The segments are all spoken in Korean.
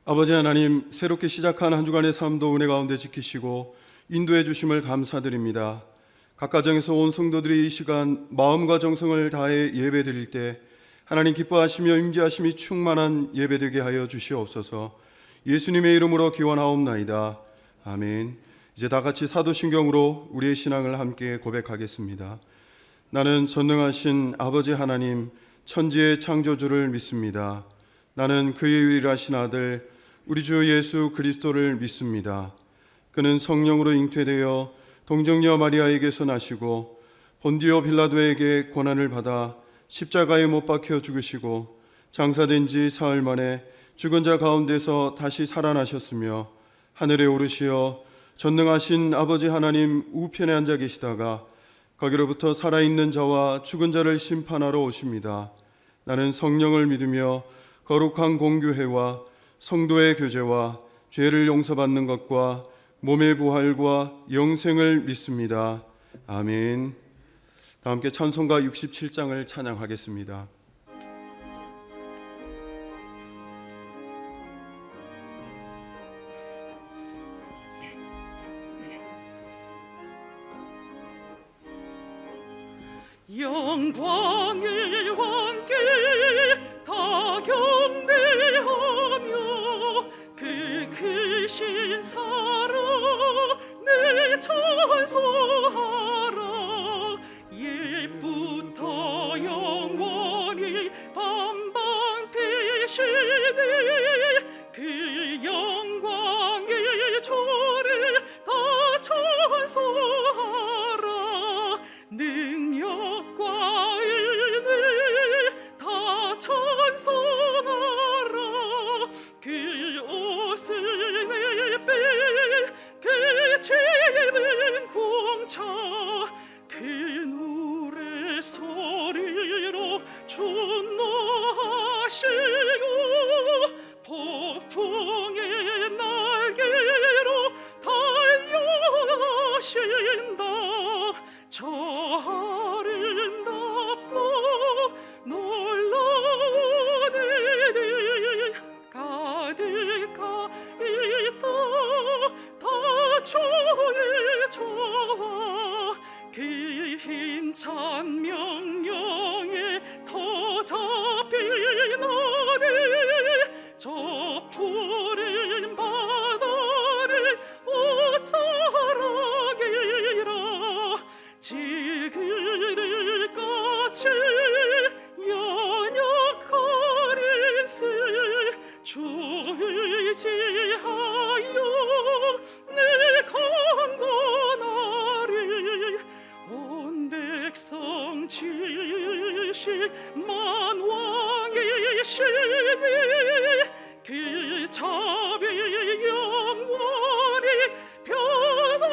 아버지 하나님, 새롭게 시작한 한 주간의 삶도 은혜 가운데 지키시고 인도해 주심을 감사드립니다. 각 가정에서 온 성도들이 이 시간 마음과 정성을 다해 예배 드릴 때 하나님 기뻐하시며 임재하심이 충만한 예배 되게 하여 주시옵소서. 예수님의 이름으로 기원하옵나이다. 아멘. 이제 다 같이 사도신경으로 우리의 신앙을 함께 고백하겠습니다. 나는 전능하신 아버지 하나님, 천지의 창조주를 믿습니다. 나는 그의 유일하신 아들 우리 주 예수 그리스도를 믿습니다. 그는 성령으로 잉태되어 동정녀 마리아에게서 나시고 본디오 빌라도에게 고난을 받아 십자가에 못 박혀 죽으시고 장사된 지 사흘 만에 죽은 자 가운데서 다시 살아나셨으며 하늘에 오르시어 전능하신 아버지 하나님 우편에 앉아 계시다가 거기로부터 살아있는 자와 죽은 자를 심판하러 오십니다. 나는 성령을 믿으며 거룩한 공교회와 성도의 교제와 죄를 용서받는 것과 몸의 부활과 영생을 믿습니다. 아멘. 다 함께 찬송가 67장을 찬양하겠습니다. 영광의 왕께 다 경배하며 그 크신 사랑 늘 찬송하라. 옛부터 영원히 반방피시네 그 영광의 주를 다 찬송하라. 능력과 은혜 다 찬송하라. 그 옷을 내뺀 그 짙은 궁창 그 노래 소리로 준노하시고 폭풍의 날개로 달려가신다. 저 아름답고 놀라운 은혜 가득하 있다. 다 주의 저와 그 힘찬 명령에 더 잡히나니 저 푸른 바다를 어쩌라기라. 지그를 같이 연약한 새 주 의지하여 늘 강건하리. 온 백성 지으실 만왕이시니 그 자비 영원히 변함없어라.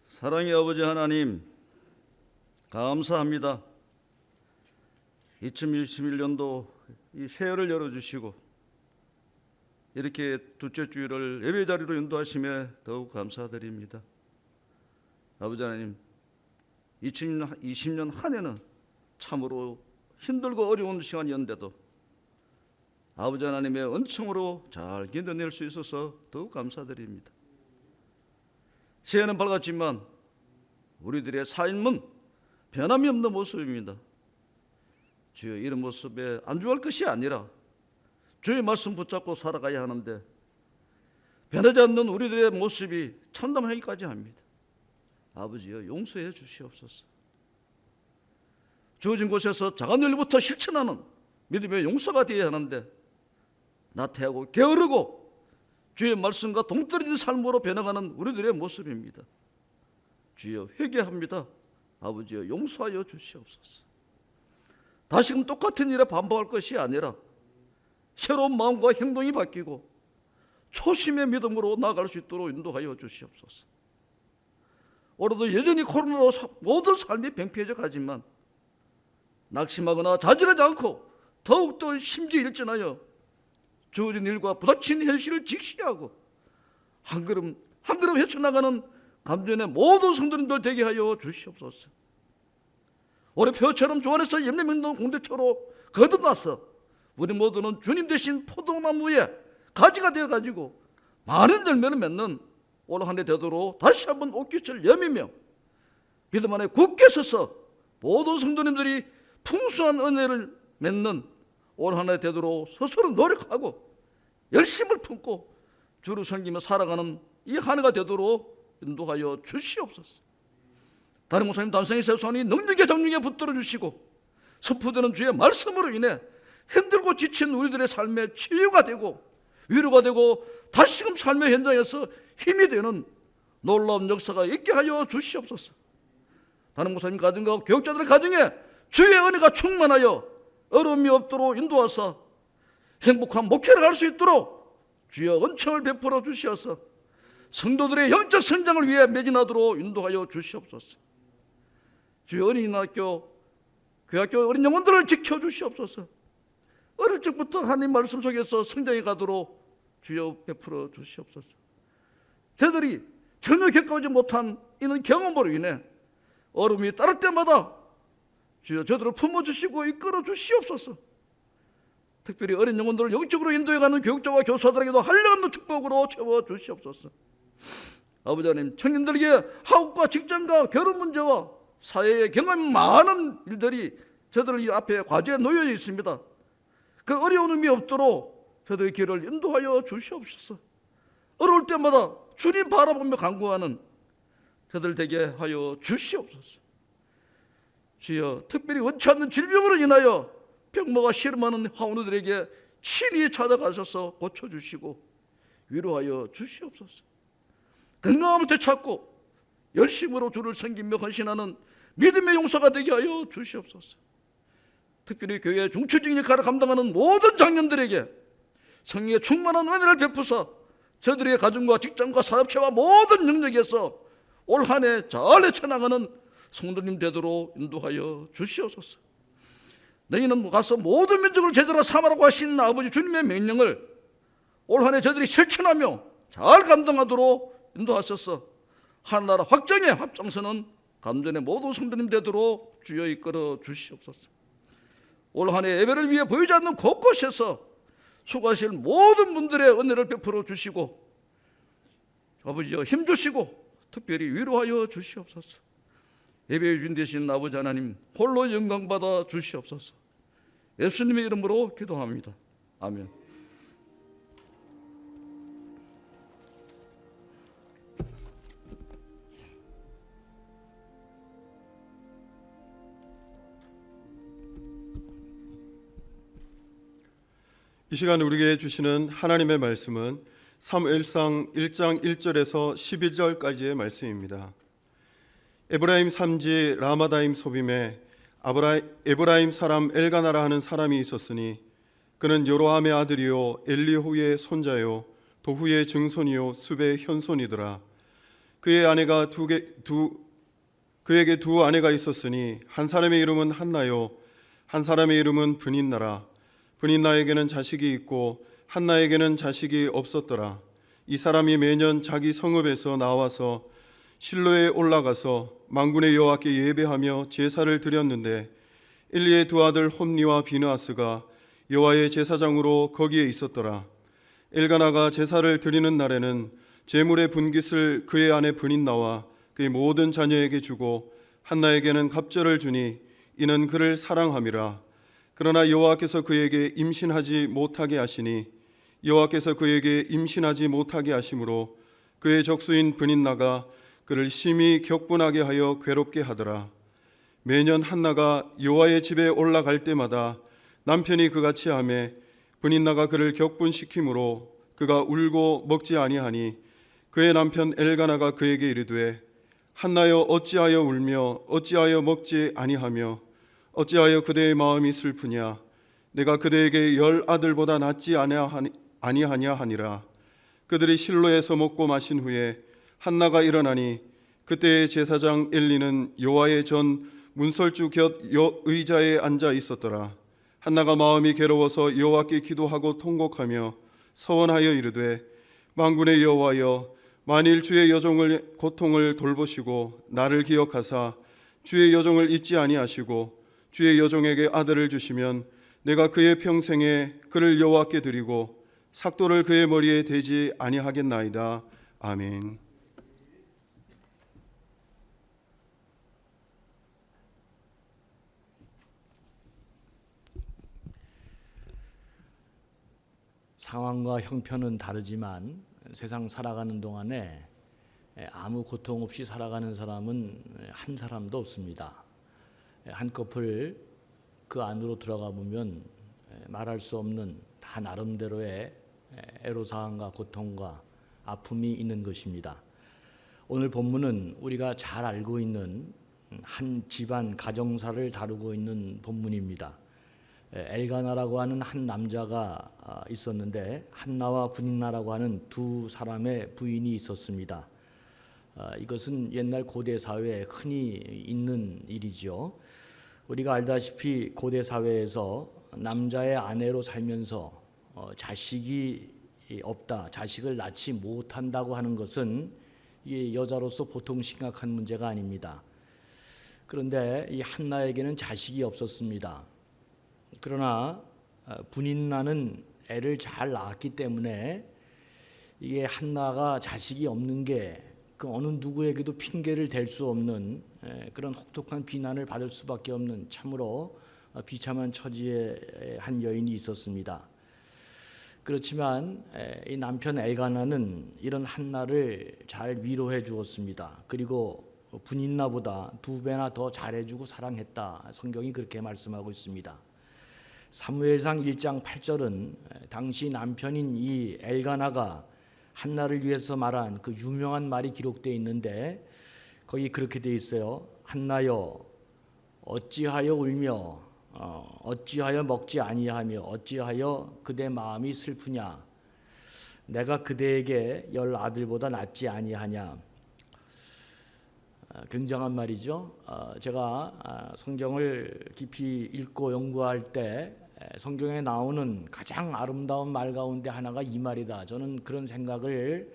사랑의 아버지 하나님, 감사합니다. 2021년도 이 새해를 열어주시고 이렇게 둘째 주일을 예배 자리로 인도하심에 더욱 감사드립니다. 아버지 하나님, 2020년 한 해는 참으로 힘들고 어려운 시간이었는데도 아버지 하나님의 은총으로 잘 견뎌낼 수 있어서 더욱 감사드립니다. 새해는 밝았지만 우리들의 삶은 변함이 없는 모습입니다. 주여, 이런 모습에 안주할 것이 아니라 주의 말씀 붙잡고 살아가야 하는데 변하지 않는 우리들의 모습이 참담하기까지 합니다. 아버지여, 용서해 주시옵소서. 주어진 곳에서 작은 일부터 실천하는 믿음의 용서가 되어야 하는데 나태하고 게으르고 주의 말씀과 동떨어진 삶으로 변해가는 우리들의 모습입니다. 주여, 회개합니다. 아버지여, 용서하여 주시옵소서. 다시금 똑같은 일에 반복할 것이 아니라 새로운 마음과 행동이 바뀌고 초심의 믿음으로 나아갈 수 있도록 인도하여 주시옵소서. 올해도 여전히 코로나로 모든 삶이 병폐해져 가지만 낙심하거나 좌절하지 않고 더욱더 심기일전하여 주어진 일과 부닥친 현실을 직시하고 한 걸음 한 걸음 헤쳐나가는 감전의 모든 성도님들 되게 하여 주시옵소서. 올해 표처럼 주 안에서 염려명동 공대초로 거듭나서 우리 모두는 주님 대신 포도나무에 가지가 되어가지고 많은 열매를 맺는 올 한 해 되도록 다시 한번 옷깃을 여미며 믿음 안에 굳게 서서 모든 성도님들이 풍성한 은혜를 맺는 올 한 해 되도록 스스로 노력하고 열심을 품고 주를 섬기며 살아가는 이 한 해가 되도록 인도하여 주시옵소서. 다른 목사님 단성의 세수하니 능력의 정력에 붙들어 주시고 선포되는 주의 말씀으로 인해 힘들고 지친 우리들의 삶에 치유가 되고 위로가 되고 다시금 삶의 현장에서 힘이 되는 놀라운 역사가 있게 하여 주시옵소서. 다른 목사님 가정과 교육자들의 가정에 주의 은혜가 충만하여 어려움이 없도록 인도하사 행복한 목회를 할 수 있도록 주여 은총을 베풀어 주시어서 성도들의 영적 성장을 위해 매진하도록 인도하여 주시옵소서. 주여 어린이학교, 교학교 어린 영혼들을 지켜주시옵소서. 어릴 적부터 하나님 말씀 속에서 성장해 가도록 주여 베풀어 주시옵소서. 저들이 전혀 겪어오지 못한 이런 경험으로 인해 어려움이 따를 때마다 주여 저들을 품어주시고 이끌어 주시옵소서. 특별히 어린 영혼들을 영적으로 인도해가는 교육자와 교사들에게도 한량없는 축복으로 채워주시옵소서. 아버지 하나님, 청년들에게 학업과 직장과 결혼 문제와 사회에 경험이 많은 일들이 저들 앞에 과제에 놓여 있습니다. 그 어려움이 없도록 저들의 길을 인도하여 주시옵소서. 어려울 때마다 주님 바라보며 간구하는 저들 되게 하여 주시옵소서. 주여, 특별히 원치 않는 질병으로 인하여 병마가 씨름하는 화원들에게 친히 찾아가셔서 고쳐주시고 위로하여 주시옵소서. 건강함을 되찾고 열심으로 주를 섬기며 헌신하는 믿음의 용사가 되게 하여 주시옵소서. 특별히 교회의 중추적인 역할을 감당하는 모든 장년들에게 성령의 충만한 은혜를 베푸사 저들의 가정과 직장과 사업체와 모든 영역에서 올 한 해 잘 헤쳐나가는 성도님 되도록 인도하여 주시옵소서. 너희는 가서 모든 민족을 제대로 삼으라고 하신 아버지 주님의 명령을 올 한 해 저들이 실천하며 잘 감당하도록 인도하셔서 하나나라 확정의 합장서는 감전의 모든 성도님 되도록 주여 이끌어 주시옵소서. 올 한 해 예배를 위해 보이지 않는 곳곳에서 수고하실 모든 분들의 은혜를 베풀어 주시고 아버지여 힘주시고 특별히 위로하여 주시옵소서. 예배의 주인 되신 아버지 하나님 홀로 영광받아 주시옵소서. 예수님의 이름으로 기도합니다. 아멘. 이 시간 우리에게 주시는 하나님의 말씀은 사무엘상 1장 1절에서 11절까지의 말씀입니다. 에브라임 산지 라마다임 소빔에 에브라임 사람 엘가나라 하는 사람이 있었으니 그는 요로함의 아들이요 엘리후의 손자요 도후의 증손이요 숲의 현손이더라. 그에게 두 아내가 있었으니 한 사람의 이름은 한나요 한 사람의 이름은 브닌나라. 브닌나에게는 자식이 있고 한나에게는 자식이 없었더라. 이 사람이 매년 자기 성읍에서 나와서 실로에 올라가서 만군의 여호와께 예배하며 제사를 드렸는데 엘리의 두 아들 홈니와 비느하스가 여호와의 제사장으로 거기에 있었더라. 엘가나가 제사를 드리는 날에는 제물의 분깃을 그의 아내 브닌나와 그의 모든 자녀에게 주고 한나에게는 갑절을 주니 이는 그를 사랑함이라. 그러나 여호와께서 그에게 임신하지 못하게 하시니 여호와께서 그에게 임신하지 못하게 하심으로 그의 적수인 브닌나가 그를 심히 격분하게 하여 괴롭게 하더라. 매년 한나가 여호와의 집에 올라갈 때마다 남편이 그같이 하매 브닌나가 그를 격분시키므로 그가 울고 먹지 아니하니 그의 남편 엘가나가 그에게 이르되 한나여 어찌하여 울며 어찌하여 먹지 아니하며 어찌하여 그대의 마음이 슬프냐 내가 그대에게 10 아들보다 낫지 아니하냐 하니라. 그들이 실로에서 먹고 마신 후에 한나가 일어나니 그때의 제사장 엘리는 여호와의 전 문설주 곁 의자에 앉아 있었더라. 한나가 마음이 괴로워서 여호와께 기도하고 통곡하며 서원하여 이르되 만군의 여호와여 만일 주의 여종의 고통을 돌보시고 나를 기억하사 주의 여종을 잊지 아니하시고 주의 여종에게 아들을 주시면 내가 그의 평생에 그를 여호와께 드리고 삭도를 그의 머리에 대지 아니하겠나이다. 아멘. 상황과 형편은 다르지만 세상 살아가는 동안에 아무 고통 없이 살아가는 사람은 한 사람도 없습니다. 한꺼풀 그 안으로 들어가 보면 말할 수 없는 다 나름대로의 애로사항과 고통과 아픔이 있는 것입니다. 오늘 본문은 우리가 잘 알고 있는 한 집안 가정사를 다루고 있는 본문입니다. 엘가나라고 하는 한 남자가 있었는데 한나와 브닌나라고 하는 두 사람의 부인이 있었습니다. 이것은 옛날 고대 사회에 흔히 있는 일이죠. 우리가 알다시피 고대 사회에서 남자의 아내로 살면서 자식이 없다, 자식을 낳지 못한다고 하는 것은 이 여자로서 보통 심각한 문제가 아닙니다. 그런데 이 한나에게는 자식이 없었습니다. 그러나 브닌나는 애를 잘 낳았기 때문에 이게 한나가 자식이 없는 게 그 어느 누구에게도 핑계를 댈 수 없는 그런 혹독한 비난을 받을 수밖에 없는 참으로 비참한 처지의 한 여인이 있었습니다. 그렇지만 이 남편 엘가나는 이런 한나를 잘 위로해 주었습니다. 그리고 브닌나보다 2배나 더 잘해주고 사랑했다. 성경이 그렇게 말씀하고 있습니다. 사무엘상 1장 8절은 당시 남편인 이 엘가나가 한나를 위해서 말한 그 유명한 말이 기록되어 있는데 거기 그렇게 되어 있어요. 한나여 어찌하여 울며 어찌하여 먹지 아니하며 어찌하여 그대 마음이 슬프냐. 내가 그대에게 10 아들보다 낫지 아니하냐. 굉장한 말이죠. 제가 성경을 깊이 읽고 연구할 때 성경에 나오는 가장 아름다운 말 가운데 하나가 이 말이다. 저는 그런 생각을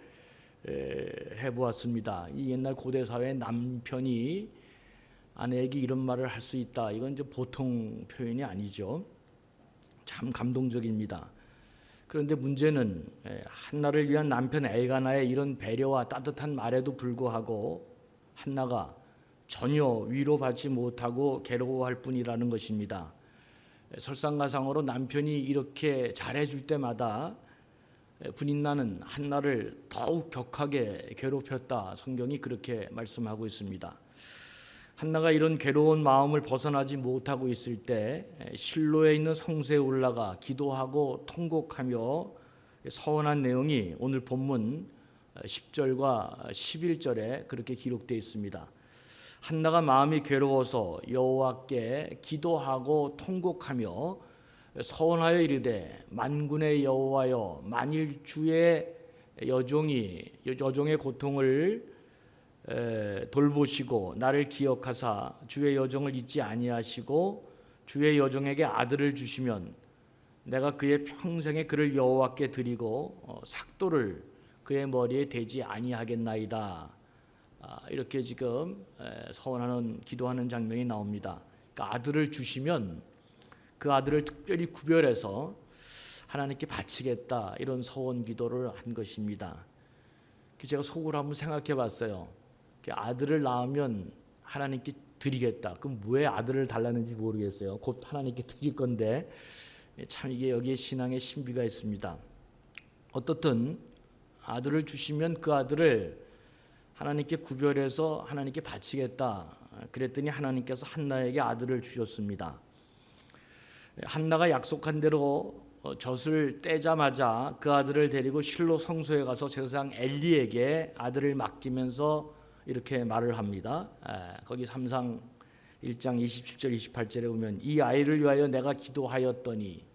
해보았습니다. 이 옛날 고대 사회의 남편이 아내에게 이런 말을 할 수 있다. 이건 이제 보통 표현이 아니죠. 참 감동적입니다. 그런데 문제는 한나를 위한 남편 엘가나의 이런 배려와 따뜻한 말에도 불구하고 한나가 전혀 위로받지 못하고 괴로워할 뿐이라는 것입니다. 설상가상으로 남편이 이렇게 잘해줄 때마다 브닌나는 한나를 더욱 격하게 괴롭혔다. 성경이 그렇게 말씀하고 있습니다. 한나가 이런 괴로운 마음을 벗어나지 못하고 있을 때 실로에 있는 성소에 올라가 기도하고 통곡하며 서원한 내용이 오늘 본문 10절과 11절에 그렇게 기록되어 있습니다. 한나가 마음이 괴로워서 여호와께 기도하고 통곡하며 서원하여 이르되 만군의 여호와여 만일 주의 여종의 고통을 돌보시고 나를 기억하사 주의 여종을 잊지 아니하시고 주의 여종에게 아들을 주시면 내가 그의 평생에 그를 여호와께 드리고 삭도를 그의 머리에 대지 아니하겠나이다. 이렇게 지금 서원하는 기도하는 장면이 나옵니다. 그러니까 아들을 주시면 그 아들을 특별히 구별해서 하나님께 바치겠다 이런 서원 기도를 한 것입니다. 제가 속으로 한번 생각해 봤어요. 아들을 낳으면 하나님께 드리겠다. 그럼 왜 아들을 달라는지 모르겠어요. 곧 하나님께 드릴 건데 참 이게 여기에 신앙의 신비가 있습니다. 어떻든 아들을 주시면 그 아들을 하나님께 구별해서 하나님께 바치겠다. 그랬더니 하나님께서 한나에게 아들을 주셨습니다. 한나가 약속한 대로 젖을 떼자마자 그 아들을 데리고 실로 성소에 가서 제사장 엘리에게 아들을 맡기면서 이렇게 말을 합니다. 거기 3상 1장 27절 28절에 보면 이 아이를 위하여 내가 기도하였더니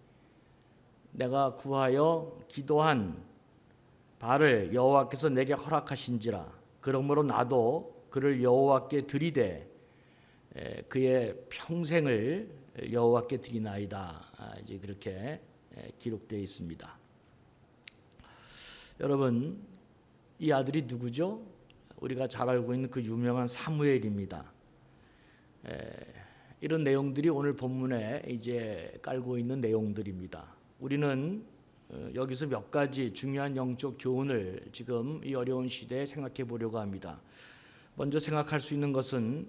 내가 구하여 기도한 바를 여호와께서 내게 허락하신지라. 그러므로 나도 그를 여호와께 드리되 그의 평생을 여호와께 드리나이다. 이제 그렇게 기록되어 있습니다. 여러분, 이 아들이 누구죠? 우리가 잘 알고 있는 그 유명한 사무엘입니다. 이런 내용들이 오늘 본문에 이제 깔고 있는 내용들입니다. 우리는 여기서 몇 가지 중요한 영적 교훈을 지금 이 어려운 시대에 생각해 보려고 합니다. 먼저 생각할 수 있는 것은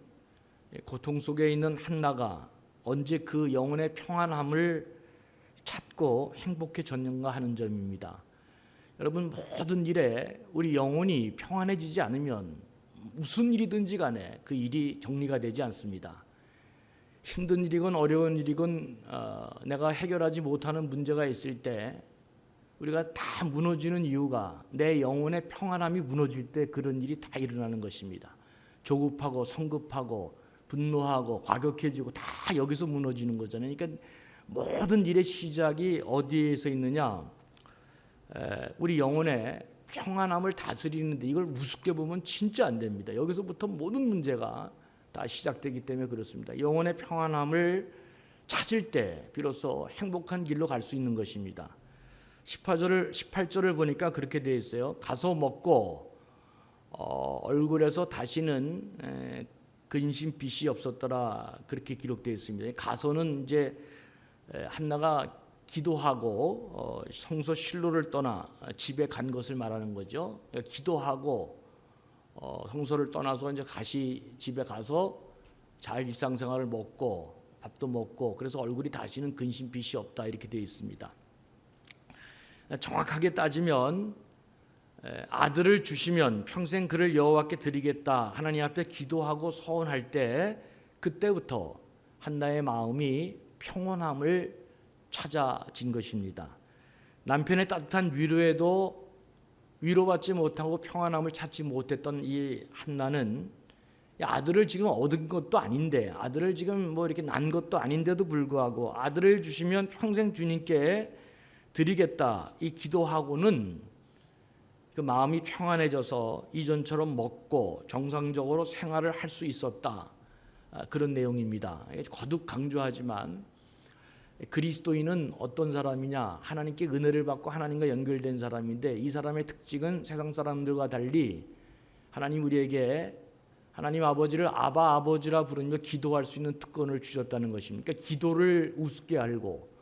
고통 속에 있는 한나가 언제 그 영혼의 평안함을 찾고 행복해졌는가 하는 점입니다. 여러분, 모든 일에 우리 영혼이 평안해지지 않으면 무슨 일이든지 간에 그 일이 정리가 되지 않습니다. 힘든 일이건 어려운 일이건 내가 해결하지 못하는 문제가 있을 때 우리가 다 무너지는 이유가 내 영혼의 평안함이 무너질 때 그런 일이 다 일어나는 것입니다. 조급하고 성급하고 분노하고 과격해지고 다 여기서 무너지는 거잖아요. 그러니까 모든 일의 시작이 어디에서 있느냐? 우리 영혼의 평안함을 다스리는데 이걸 우습게 보면 진짜 안 됩니다. 여기서부터 모든 문제가 다 시작되기 때문에 그렇습니다. 영혼의 평안함을 찾을 때 비로소 행복한 길로 갈 수 있는 것입니다. 18절을 보니까 그렇게 되어 있어요. 가서 먹고 얼굴에서 다시는 근심 빛이 없었더라, 그렇게 기록되어 있습니다. 가서는 이제 한나가 기도하고 성소 실로를 떠나 집에 간 것을 말하는 거죠. 기도하고 성소를 떠나서 이제 집에 가서 잘 일상생활을 먹고 밥도 먹고, 그래서 얼굴이 다시는 근심 빛이 없다, 이렇게 되어 있습니다. 정확하게 따지면 아들을 주시면 평생 그를 여호와께 드리겠다 하나님 앞에 기도하고 서원할 때 그때부터 한나의 마음이 평온함을 찾아진 것입니다. 남편의 따뜻한 위로에도 위로받지 못하고 평안함을 찾지 못했던 이 한나는 아들을 지금 얻은 것도 아닌데, 아들을 지금 뭐 이렇게 난 것도 아닌데도 불구하고 아들을 주시면 평생 주님께 드리겠다, 이 기도하고는 그 마음이 평안해져서 이전처럼 먹고 정상적으로 생활을 할 수 있었다, 그런 내용입니다. 거듭 강조하지만 그리스도인은 어떤 사람이냐? 하나님께 은혜를 받고 하나님과 연결된 사람인데, 이 사람의 특징은 세상 사람들과 달리 하나님 우리에게 하나님 아버지를 아바 아버지라 부르며 기도할 수 있는 특권을 주셨다는 것입니다. 그러니까 기도를 우습게 알고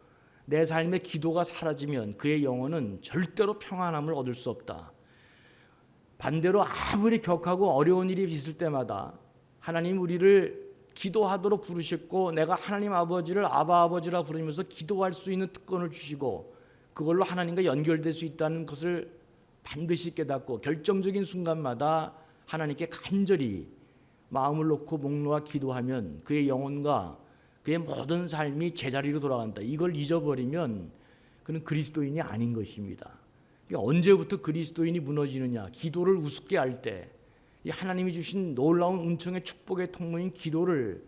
내 삶의 기도가 사라지면 그의 영혼은 절대로 평안함을 얻을 수 없다. 반대로 아무리 격하고 어려운 일이 있을 때마다 하나님 우리를 기도하도록 부르셨고, 내가 하나님 아버지를 아바 아버지라 부르면서 기도할 수 있는 특권을 주시고 그걸로 하나님과 연결될 수 있다는 것을 반드시 깨닫고 결정적인 순간마다 하나님께 간절히 마음을 놓고 목 놓아 기도하면 그의 영혼과 그의 모든 삶이 제자리로 돌아간다. 이걸 잊어버리면 그는 그리스도인이 아닌 것입니다. 그러니까 언제부터 그리스도인이 무너지느냐? 기도를 우습게 할 때, 이 하나님이 주신 놀라운 은총의 축복의 통로인 기도를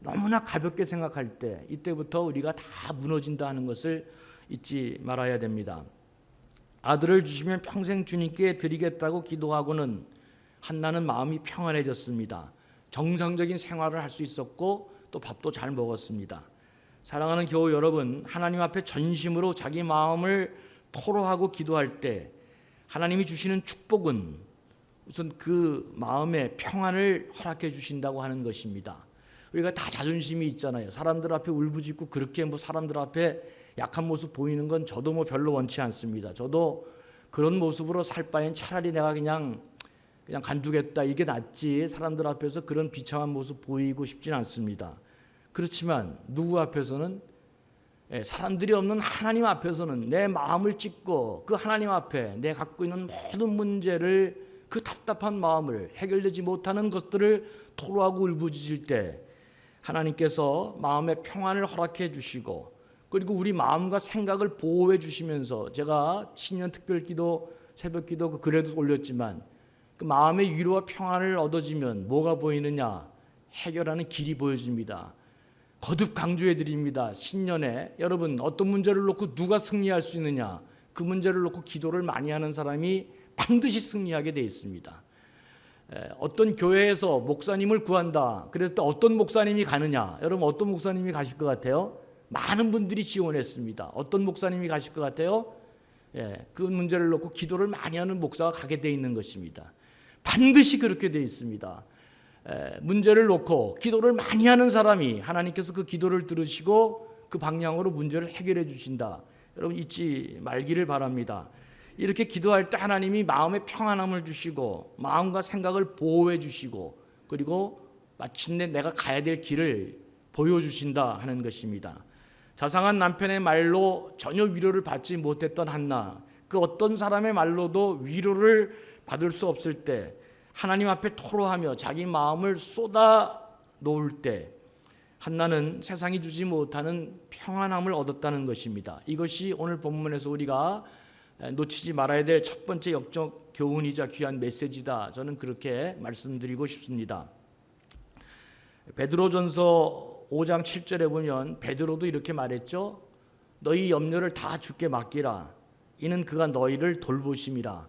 너무나 가볍게 생각할 때, 이때부터 우리가 다 무너진다 하는 것을 잊지 말아야 됩니다. 아들을 주시면 평생 주님께 드리겠다고 기도하고는 한나는 마음이 평안해졌습니다. 정상적인 생활을 할 수 있었고 또 밥도 잘 먹었습니다. 사랑하는 교우 여러분, 하나님 앞에 전심으로 자기 마음을 토로하고 기도할 때 하나님이 주시는 축복은 우선 그 마음의 평안을 허락해 주신다고 하는 것입니다. 우리가 다 자존심이 있잖아요. 사람들 앞에 울부짖고 그렇게 뭐 사람들 앞에 약한 모습 보이는 건 저도 뭐 별로 원치 않습니다. 저도 그런 모습으로 살 바엔 차라리 내가 그냥 간두겠다, 이게 낫지, 사람들 앞에서 그런 비참한 모습 보이고 싶지는 않습니다. 그렇지만 누구 앞에서는, 사람들이 없는 하나님 앞에서는 내 마음을 찢고 그 하나님 앞에 내 갖고 있는 모든 문제를, 그 답답한 마음을, 해결되지 못하는 것들을 토로하고 울부짖을 때 하나님께서 마음의 평안을 허락해 주시고, 그리고 우리 마음과 생각을 보호해 주시면서, 제가 신년 특별기도 새벽기도 그 글에도 올렸지만 그 마음의 위로와 평안을 얻어지면 뭐가 보이느냐? 해결하는 길이 보여집니다. 거듭 강조해 드립니다. 신년에 여러분, 어떤 문제를 놓고 누가 승리할 수 있느냐? 그 문제를 놓고 기도를 많이 하는 사람이 반드시 승리하게 돼 있습니다. 어떤 교회에서 목사님을 구한다. 그래서 또 어떤 목사님이 가느냐? 여러분, 어떤 목사님이 가실 것 같아요? 많은 분들이 지원했습니다. 어떤 목사님이 가실 것 같아요? 그 문제를 놓고 기도를 많이 하는 목사가 가게 돼 있는 것입니다. 반드시 그렇게 돼 있습니다. 문제를 놓고 기도를 많이 하는 사람이 하나님께서 그 기도를 들으시고 그 방향으로 문제를 해결해 주신다. 여러분 잊지 말기를 바랍니다. 이렇게 기도할 때 하나님이 마음의 평안함을 주시고 마음과 생각을 보호해 주시고 그리고 마침내 내가 가야 될 길을 보여주신다 하는 것입니다. 자상한 남편의 말로 전혀 위로를 받지 못했던 한나, 그 어떤 사람의 말로도 위로를 받을 수 없을 때 하나님 앞에 토로하며 자기 마음을 쏟아 놓을 때 한나는 세상이 주지 못하는 평안함을 얻었다는 것입니다. 이것이 오늘 본문에서 우리가 놓치지 말아야 될 첫 번째 역적 교훈이자 귀한 메시지다. 저는 그렇게 말씀드리고 싶습니다. 베드로전서 5장 7절에 보면 베드로도 이렇게 말했죠. 너희 염려를 다 주께 맡기라. 이는 그가 너희를 돌보심이라.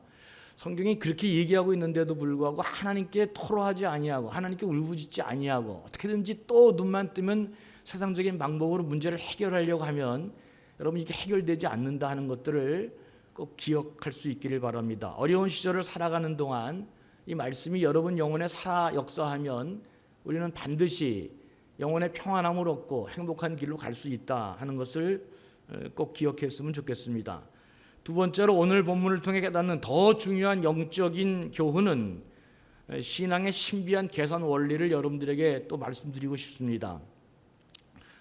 성경이 그렇게 얘기하고 있는데도 불구하고 하나님께 토로하지 아니하고 하나님께 울부짖지 아니하고 어떻게든지 또 눈만 뜨면 세상적인 방법으로 문제를 해결하려고 하면 여러분 이게 해결되지 않는다 하는 것들을 꼭 기억할 수 있기를 바랍니다. 어려운 시절을 살아가는 동안 이 말씀이 여러분 영혼에 살아 역사하면 우리는 반드시 영혼의 평안함을 얻고 행복한 길로 갈 수 있다 하는 것을 꼭 기억했으면 좋겠습니다. 두 번째로 오늘 본문을 통해 깨닫는 더 중요한 영적인 교훈은 신앙의 신비한 계산 원리를 여러분들에게 또 말씀드리고 싶습니다.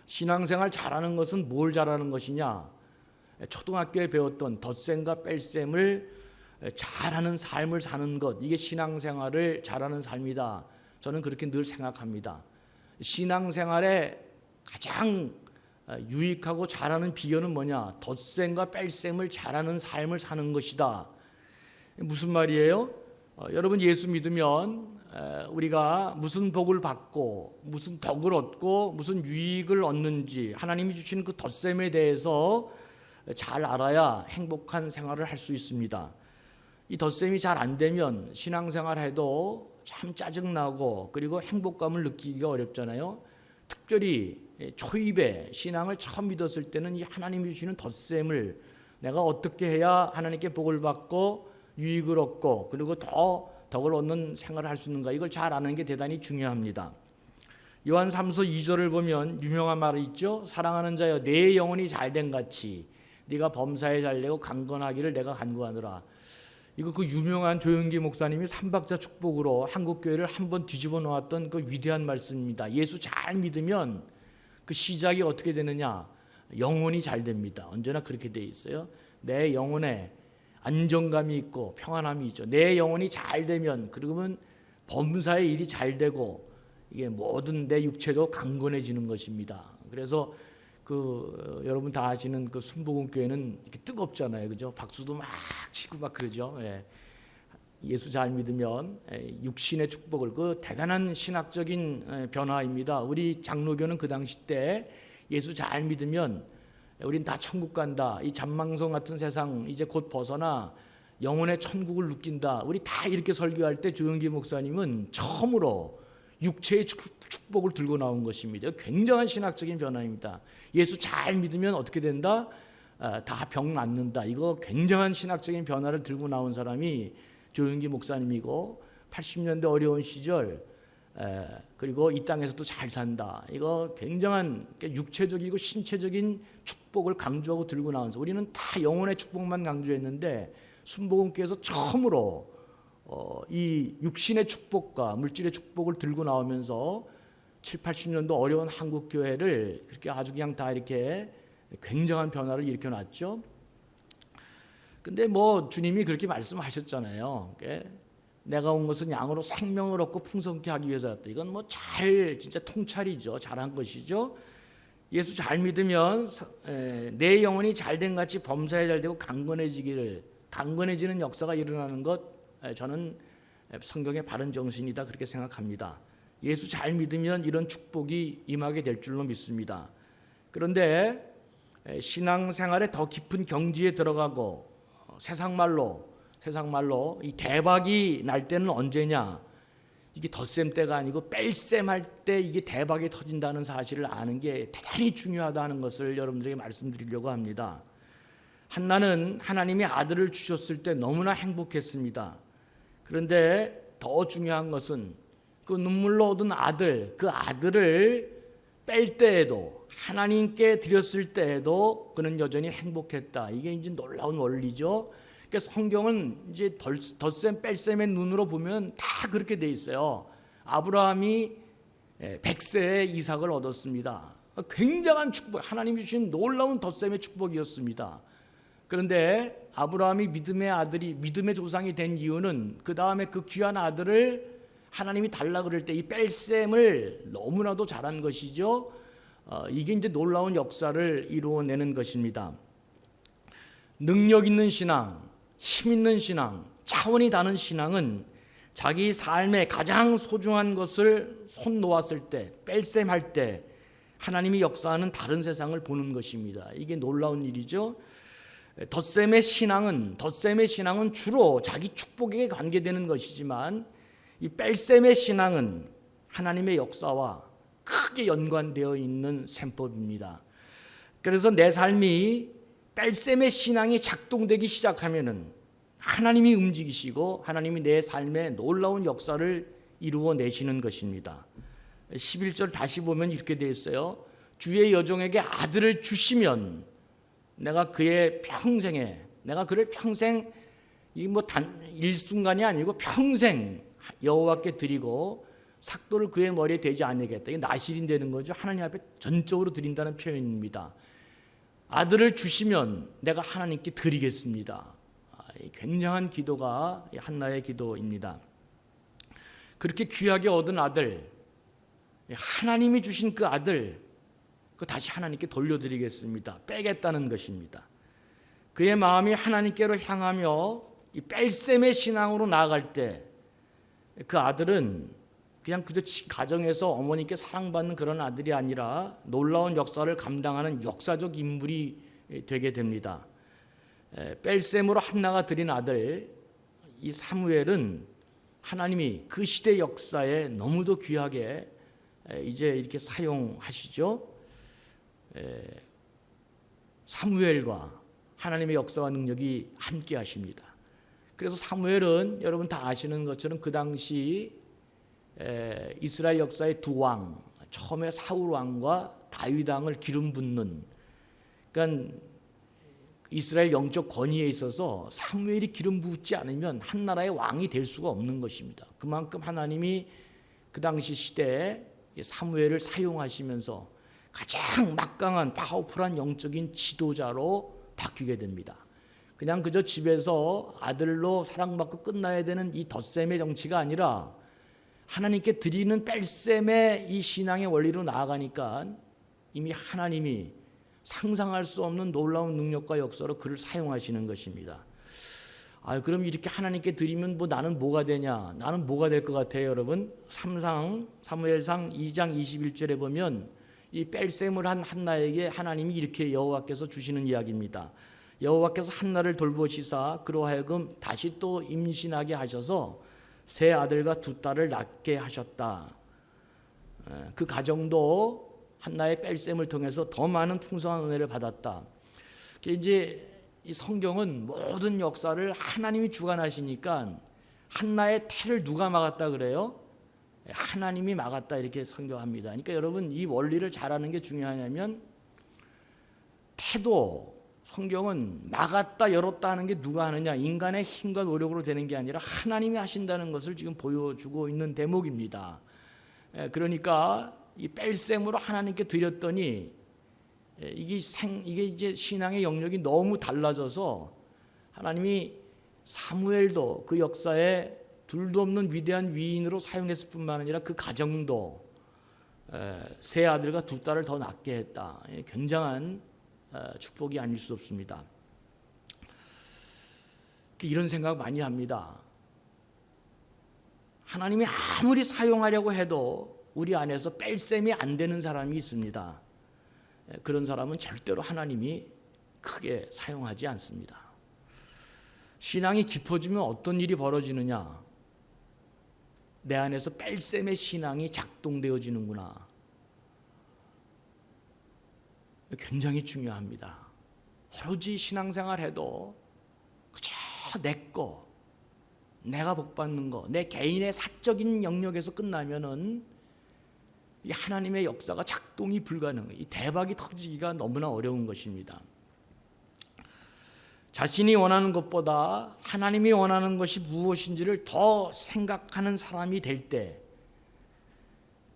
신앙생활 잘하는 것은 뭘 잘하는 것이냐? 초등학교에 배웠던 덧셈과 뺄셈을 잘하는 삶을 사는 것, 이게 신앙생활을 잘하는 삶이다. 저는 그렇게 늘 생각합니다. 신앙생활에 가장 유익하고 잘하는 비결은 뭐냐? 덧셈과 뺄셈을 잘하는 삶을 사는 것이다. 무슨 말이에요? 여러분 예수 믿으면 우리가 무슨 복을 받고 무슨 덕을 얻고 무슨 유익을 얻는지 하나님이 주시는 그 덧셈에 대해서 잘 알아야 행복한 생활을 할 수 있습니다. 이 덧셈이 잘 안 되면 신앙생활해도 참 짜증나고 그리고 행복감을 느끼기가 어렵잖아요. 특별히 초입에 신앙을 처음 믿었을 때는 이 하나님이 주시는 덧셈을 내가 어떻게 해야 하나님께 복을 받고 유익을 얻고 그리고 더 덕을 얻는 생활을 할 수 있는가, 이걸 잘 아는 게 대단히 중요합니다. 요한 3서 2절을 보면 유명한 말이 있죠. 사랑하는 자여 내 영혼이 잘된 같이 네가 범사에 잘되고 강건하기를 내가 간구하노라. 이거 그 유명한 조영기 목사님이 삼박자 축복으로 한국교회를 한번 뒤집어 놓았던 그 위대한 말씀입니다. 예수 잘 믿으면 그 시작이 어떻게 되느냐? 영혼이 잘 됩니다. 언제나 그렇게 돼 있어요. 내 영혼에 안정감이 있고 평안함이 있죠. 내 영혼이 잘 되면 그러면 범사의 일이 잘 되고 이게 모든 내 육체도 강건해지는 것입니다. 그래서 여러분 다 아시는 그 순복음교회는 이렇게 뜨겁잖아요, 그죠? 박수도 막 치고 막 그러죠. 예수 잘 믿으면 육신의 축복을, 그 대단한 신학적인 변화입니다. 우리 장로교는 그 당시 때 예수 잘 믿으면 우린 다 천국 간다. 이 잔망성 같은 세상 이제 곧 벗어나 영혼의 천국을 느낀다. 우리 다 이렇게 설교할 때 조영기 목사님은 처음으로 육체의 축복을 들고 나온 것입니다. 굉장한 신학적인 변화입니다. 예수 잘 믿으면 어떻게 된다? 다 병 낫는다. 이거 굉장한 신학적인 변화를 들고 나온 사람이 조영기 목사님이고 80년대 어려운 시절 그리고 이 땅에서도 잘 산다. 이거 굉장한 육체적이고 신체적인 축복을 강조하고 들고 나와서 우리는 다 영혼의 축복만 강조했는데 순복음교회에서 처음으로 이 육신의 축복과 물질의 축복을 들고 나오면서 7, 80년도 어려운 한국교회를 그렇게 아주 그냥 다 이렇게 굉장한 변화를 일으켜놨죠. 근데 뭐 주님이 그렇게 말씀하셨잖아요. 내가 온 것은 양으로 생명을 얻고 풍성케 하기 위해서였다. 이건 뭐 진짜 통찰이죠. 잘한 것이죠. 예수 잘 믿으면 내 영혼이 잘된 같이 범사에 잘되고 강건해지는 역사가 일어나는 것, 저는 성경의 바른 정신이다 그렇게 생각합니다. 예수 잘 믿으면 이런 축복이 임하게 될 줄로 믿습니다. 그런데 신앙생활에 더 깊은 경지에 들어가고 세상 말로 이 대박이 날 때는 언제냐? 이게 덧셈 때가 아니고 뺄셈 할 때 이게 대박이 터진다는 사실을 아는 게 대단히 중요하다는 것을 여러분들에게 말씀드리려고 합니다. 한나는 하나님이 아들을 주셨을 때 너무나 행복했습니다. 그런데 더 중요한 것은 그 눈물로 얻은 아들, 그 아들을 뺄 때에도, 하나님께 드렸을 때에도 그는 여전히 행복했다. 이게 이제 놀라운 원리죠. 그러니까 성경은 이제 덧셈 뺄셈의 눈으로 보면 다 그렇게 돼 있어요. 아브라함이 100세에 이삭을 얻었습니다. 굉장한 축복, 하나님이 주신 놀라운 덧셈의 축복이었습니다. 그런데 아브라함이 믿음의 조상이 된 이유는 그 다음에 그 귀한 아들을 하나님이 달라 그럴 때 이 뺄셈을 너무나도 잘한 것이죠. 이게 이제 놀라운 역사를 이루어내는 것입니다. 능력 있는 신앙, 힘 있는 신앙, 차원이 다른 신앙은 자기 삶의 가장 소중한 것을 손 놓았을 때, 뺄셈할 때 하나님이 역사하는 다른 세상을 보는 것입니다. 이게 놀라운 일이죠. 덧셈의 신앙은 주로 자기 축복에 관계되는 것이지만 이 뺄셈의 신앙은 하나님의 역사와 크게 연관되어 있는 셈법입니다. 그래서 내 삶이 뺄셈의 신앙이 작동되기 시작하면은 하나님이 움직이시고 하나님이 내 삶에 놀라운 역사를 이루어내시는 것입니다. 11절 다시 보면 이렇게 되어 있어요. 주의 여종에게 아들을 주시면 내가 그를 평생 이 뭐 단 일순간이 아니고 평생 여호와께 드리고 삭도를 그의 머리에 대지 않으겠다. 이게 나실인 되는 거죠. 하나님 앞에 전적으로 드린다는 표현입니다. 아들을 주시면 내가 하나님께 드리겠습니다. 굉장한 기도가 한나의 기도입니다. 그렇게 귀하게 얻은 아들, 하나님이 주신 그 아들, 그 다시 하나님께 돌려드리겠습니다. 빼겠다는 것입니다. 그의 마음이 하나님께로 향하며 이 뺄셈의 신앙으로 나아갈 때 그 아들은 그냥 그저 가정에서 어머니께 사랑받는 그런 아들이 아니라 놀라운 역사를 감당하는 역사적 인물이 되게 됩니다. 뺄셈으로 한나가 드린 아들 이 사무엘은 하나님이 그 시대 역사에 너무도 귀하게 이제 이렇게 사용하시죠. 사무엘과 하나님의 역사와 능력이 함께 하십니다. 그래서 사무엘은 여러분 다 아시는 것처럼 그 당시 이스라엘 역사의 두 왕, 처음에 사울 왕과 다윗 왕을 기름 붓는, 그러니까 이스라엘 영적 권위에 있어서 사무엘이 기름 붓지 않으면 한 나라의 왕이 될 수가 없는 것입니다. 그만큼 하나님이 그 당시 시대에 사무엘을 사용하시면서 가장 막강한 파워풀한 영적인 지도자로 바뀌게 됩니다. 그냥 그저 집에서 아들로 사랑받고 끝나야 되는 이 덧셈의 정치가 아니라 하나님께 드리는 뺄셈의 이 신앙의 원리로 나아가니까 이미 하나님이 상상할 수 없는 놀라운 능력과 역사로 그를 사용하시는 것입니다. 그럼 이렇게 하나님께 드리면 나는 뭐가 되냐? 나는 뭐가 될 것 같아요, 여러분? 사무엘상 2장 21절에 보면 이 뺄셈을 한 한나에게 하나님이 이렇게 여호와께서 주시는 이야기입니다. 여호와께서 한나를 돌보시사 그로 하여금 다시 또 임신하게 하셔서 세 아들과 두 딸을 낳게 하셨다. 그 가정도 한나의 뺄셈을 통해서 더 많은 풍성한 은혜를 받았다. 이제 이 성경은 모든 역사를 하나님이 주관하시니까 한나의 태를 누가 막았다 그래요? 하나님이 막았다 이렇게 성경합니다. 그러니까 여러분 이 원리를 잘 아는 게 중요하냐면 태도 성경은 막았다 열었다 하는 게 누가 하느냐, 인간의 힘과 노력으로 되는 게 아니라 하나님이 하신다는 것을 지금 보여주고 있는 대목입니다. 그러니까 이 뺄셈으로 하나님께 드렸더니 이게 이제 신앙의 영역이 너무 달라져서 하나님이 사무엘도 그 역사에 둘도 없는 위대한 위인으로 사용했을 뿐만 아니라 그 가정도 세 아들과 두 딸을 더 낳게 했다. 굉장한 축복이 아닐 수 없습니다. 이런 생각 많이 합니다. 하나님이 아무리 사용하려고 해도 우리 안에서 뺄셈이 안 되는 사람이 있습니다. 그런 사람은 절대로 하나님이 크게 사용하지 않습니다. 신앙이 깊어지면 어떤 일이 벌어지느냐? 내 안에서 뺄셈의 신앙이 작동되어지는구나. 굉장히 중요합니다. 오로지 신앙생활해도 그저 내가 복받는 거, 내 개인의 사적인 영역에서 끝나면은 이 하나님의 역사가 작동이 불가능해요. 이 대박이 터지기가 너무나 어려운 것입니다. 자신이 원하는 것보다 하나님이 원하는 것이 무엇인지를 더 생각하는 사람이 될 때,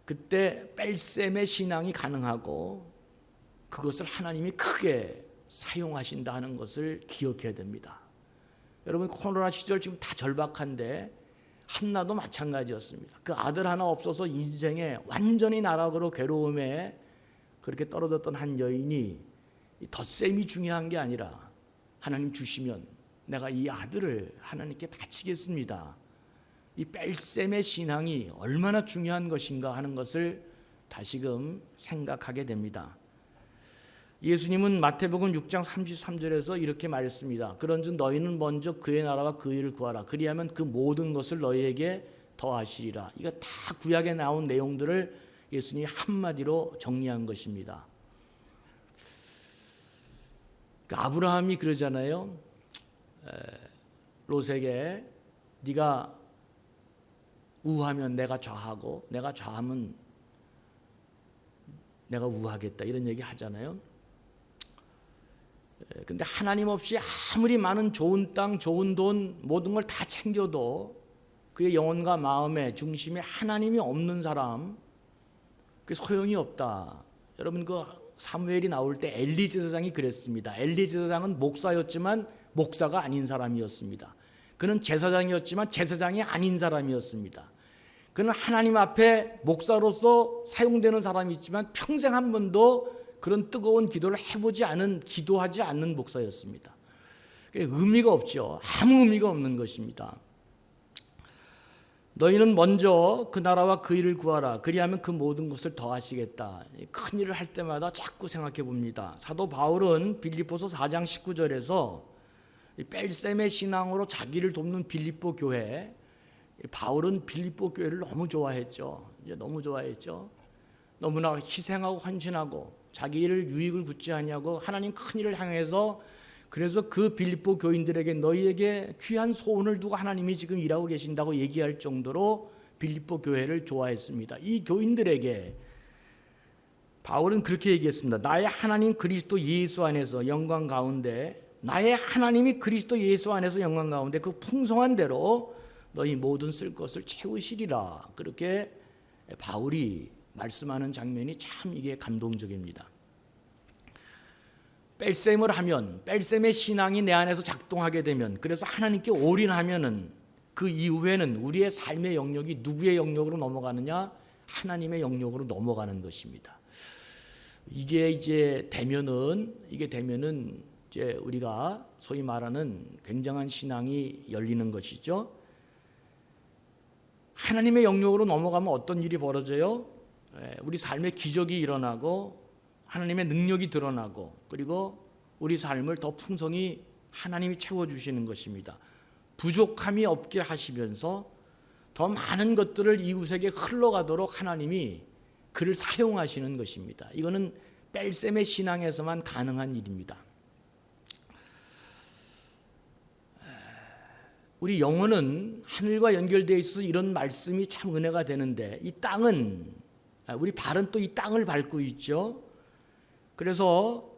그때 뺄셈의 신앙이 가능하고 그것을 하나님이 크게 사용하신다 하는 것을 기억해야 됩니다. 여러분, 코로나 시절 지금 다 절박한데 한나도 마찬가지였습니다. 그 아들 하나 없어서 인생에 완전히 나락으로 괴로움에 그렇게 떨어졌던 한 여인이 덧셈이 중요한 게 아니라 하나님 주시면 내가 이 아들을 하나님께 바치겠습니다. 이 뺄셈의 신앙이 얼마나 중요한 것인가 하는 것을 다시금 생각하게 됩니다. 예수님은 마태복음 6장 33절에서 이렇게 말했습니다. 그런즉 너희는 먼저 그의 나라와 그 일을 구하라. 그리하면 그 모든 것을 너희에게 더하시리라. 이거 다 구약에 나온 내용들을 예수님이 한마디로 정리한 것입니다. 아브라함이 그러잖아요. 롯에게 네가 우하면 내가 좌하고 내가 좌하면 내가 우하겠다, 이런 얘기 하잖아요. 근데 하나님 없이 아무리 많은 좋은 땅, 좋은 돈, 모든 걸 다 챙겨도 그의 영혼과 마음의 중심에 하나님이 없는 사람, 그 소용이 없다. 여러분, 그 사무엘이 나올 때 엘리 제사장이 그랬습니다. 엘리 제사장은 목사였지만 목사가 아닌 사람이었습니다. 그는 제사장이었지만 제사장이 아닌 사람이었습니다. 그는 하나님 앞에 목사로서 사용되는 사람이지만 평생 한 번도 그런 뜨거운 기도를 기도하지 않는 목사였습니다. 의미가 없죠. 아무 의미가 없는 것입니다. 너희는 먼저 그 나라와 그 일을 구하라. 그리하면 그 모든 것을 더하시겠다. 큰 일을 할 때마다 자꾸 생각해 봅니다. 사도 바울은 빌립보서 4장 19절에서 뺄셈의 신앙으로 자기를 돕는 빌립보 교회, 바울은 빌립보 교회를 너무 좋아했죠. 너무나 희생하고 헌신하고 자기 일을 유익을 굳지 아니하고 하나님 큰 일을 향해서, 그래서 그 빌립보 교인들에게 너희에게 귀한 소원을 두고 하나님이 지금 일하고 계신다고 얘기할 정도로 빌립보 교회를 좋아했습니다. 이 교인들에게 바울은 그렇게 얘기했습니다. 나의 하나님 그리스도 예수 안에서 영광 가운데, 나의 하나님이 그리스도 예수 안에서 영광 가운데 그 풍성한 대로 너희 모든 쓸 것을 채우시리라. 그렇게 바울이 말씀하는 장면이 참 이게 감동적입니다. 뺄셈을 하면, 뺄셈의 신앙이 내 안에서 작동하게 되면, 그래서 하나님께 올인하면은 그 이후에는 우리의 삶의 영역이 누구의 영역으로 넘어가느냐? 하나님의 영역으로 넘어가는 것입니다. 이게 되면은 이제 우리가 소위 말하는 굉장한 신앙이 열리는 것이죠. 하나님의 영역으로 넘어가면 어떤 일이 벌어져요? 우리 삶에 기적이 일어나고 하나님의 능력이 드러나고, 그리고 우리 삶을 더 풍성히 하나님이 채워주시는 것입니다. 부족함이 없게 하시면서 더 많은 것들을 이웃에게 흘러가도록 하나님이 그를 사용하시는 것입니다. 이거는 뺄셈의 신앙에서만 가능한 일입니다. 우리 영혼은 하늘과 연결되어 있어서 이런 말씀이 참 은혜가 되는데, 이 땅은, 우리 발은 또 이 땅을 밟고 있죠. 그래서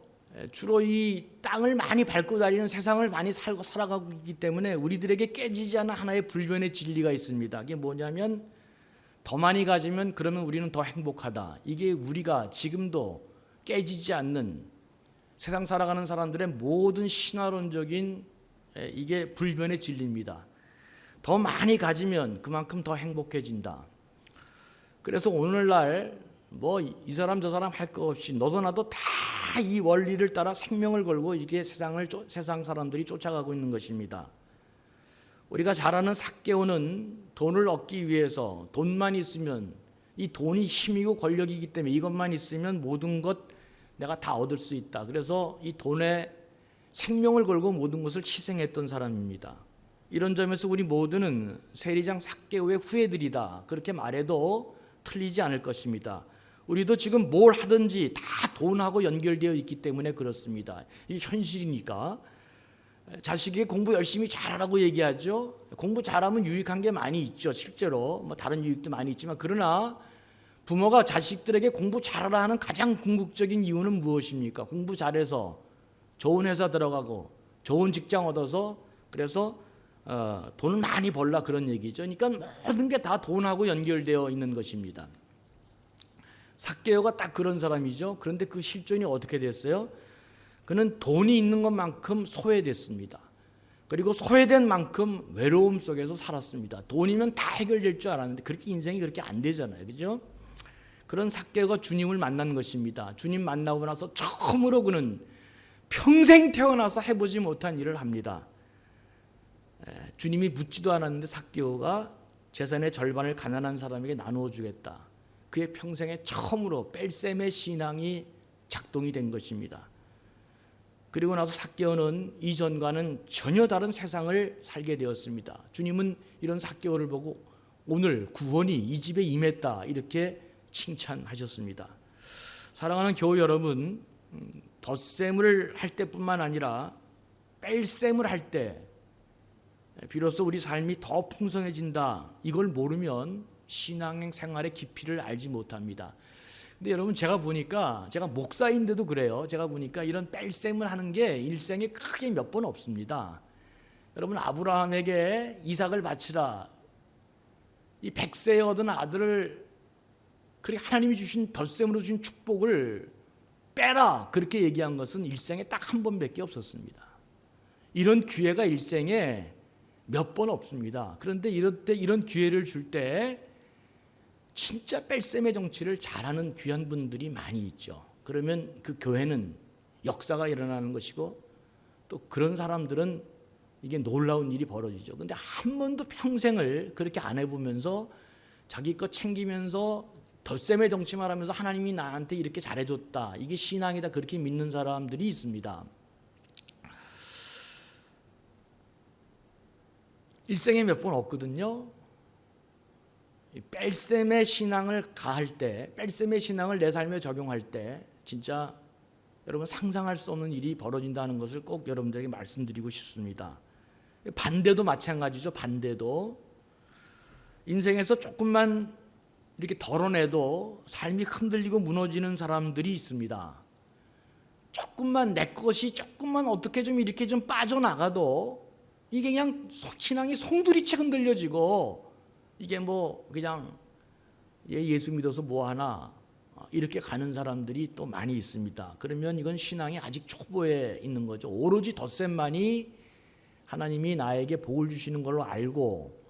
주로 이 땅을 많이 밟고 다니는, 세상을 많이 살아가고 있기 때문에 우리들에게 깨지지 않은 하나의 불변의 진리가 있습니다. 이게 뭐냐면, 더 많이 가지면 그러면 우리는 더 행복하다. 이게 우리가 지금도 깨지지 않는, 세상 살아가는 사람들의 모든 신화론적인 이게 불변의 진리입니다. 더 많이 가지면 그만큼 더 행복해진다. 그래서 오늘날 뭐 이 사람 저 사람 할 거 없이 너도 나도 다 이 원리를 따라 생명을 걸고 이게 세상 사람들이 쫓아가고 있는 것입니다. 우리가 잘 아는 삭개오는 돈을 얻기 위해서, 돈만 있으면, 이 돈이 힘이고 권력이기 때문에 이것만 있으면 모든 것 내가 다 얻을 수 있다. 그래서 이 돈에 생명을 걸고 모든 것을 희생했던 사람입니다. 이런 점에서 우리 모두는 세리장 삭개오의 후예들이다. 그렇게 말해도 틀리지 않을 것입니다. 우리도 지금 뭘 하든지 다 돈하고 연결되어 있기 때문에 그렇습니다. 이게 현실이니까. 자식에게 공부 열심히 잘하라고 얘기하죠. 공부 잘하면 유익한 게 많이 있죠. 실제로 뭐 다른 유익도 많이 있지만, 그러나 부모가 자식들에게 공부 잘하라 하는 가장 궁극적인 이유는 무엇입니까? 공부 잘해서 좋은 회사 들어가고 좋은 직장 얻어서 그래서 돈을 많이 벌라, 그런 얘기죠. 그러니까 모든 게 다 돈하고 연결되어 있는 것입니다. 삭개오가 딱 그런 사람이죠. 그런데 그 실존이 어떻게 됐어요? 그는 돈이 있는 것만큼 소외됐습니다. 그리고 소외된 만큼 외로움 속에서 살았습니다. 돈이면 다 해결될 줄 알았는데 그렇게 인생이 그렇게 안 되잖아요. 그죠? 그런 삭개오가 주님을 만난 것입니다. 주님 만나고 나서 처음으로 그는 평생 태어나서 해보지 못한 일을 합니다. 주님이 묻지도 않았는데 삭개오가 재산의 절반을 가난한 사람에게 나누어 주겠다. 그의 평생에 처음으로 뺄셈의 신앙이 작동이 된 것입니다. 그리고 나서 삭개오는 이전과는 전혀 다른 세상을 살게 되었습니다. 주님은 이런 삭개오를 보고 오늘 구원이 이 집에 임했다, 이렇게 칭찬하셨습니다. 사랑하는 교우 여러분, 덧셈을 할 때뿐만 아니라 뺄셈을 할 때 비로소 우리 삶이 더 풍성해진다, 이걸 모르면 신앙 생활의 깊이를 알지 못합니다. 근데 여러분, 제가 보니까, 제가 목사인데도 그래요. 제가 보니까 이런 뺄셈을 하는 게 일생에 크게 몇 번 없습니다. 여러분, 아브라함에게 이삭을 바치라, 이 100세에 얻은 아들을, 그렇게 하나님이 주신 덧셈으로 주신 축복을 빼라, 그렇게 얘기한 것은 일생에 딱 한 번밖에 없었습니다. 이런 기회가 일생에 몇 번 없습니다. 그런데 이럴 때, 이런 기회를 줄 때 진짜 뺄셈의 정치를 잘하는 귀한 분들이 많이 있죠. 그러면 그 교회는 역사가 일어나는 것이고, 또 그런 사람들은 이게 놀라운 일이 벌어지죠. 근데 한 번도 평생을 그렇게 안 해보면서 자기 것 챙기면서 덧셈의 정치만 하면서 하나님이 나한테 이렇게 잘해줬다, 이게 신앙이다, 그렇게 믿는 사람들이 있습니다. 일생에 몇 번 없거든요. 뺄셈의 신앙을 가할 때, 뺄셈의 신앙을 내 삶에 적용할 때 진짜 여러분 상상할 수 없는 일이 벌어진다는 것을 꼭 여러분들에게 말씀드리고 싶습니다. 반대도 마찬가지죠. 반대도 인생에서 조금만 이렇게 덜어내도 삶이 흔들리고 무너지는 사람들이 있습니다. 조금만 내 것이 조금만 어떻게 좀 이렇게 좀 빠져나가도 이게 그냥 신앙이 송두리째 흔들려지고, 이게 뭐 그냥 예수 믿어서 뭐 하나 이렇게 가는 사람들이 또 많이 있습니다. 그러면 이건 신앙이 아직 초보에 있는 거죠. 오로지 덧셈만이 하나님이 나에게 복을 주시는 걸로 알고,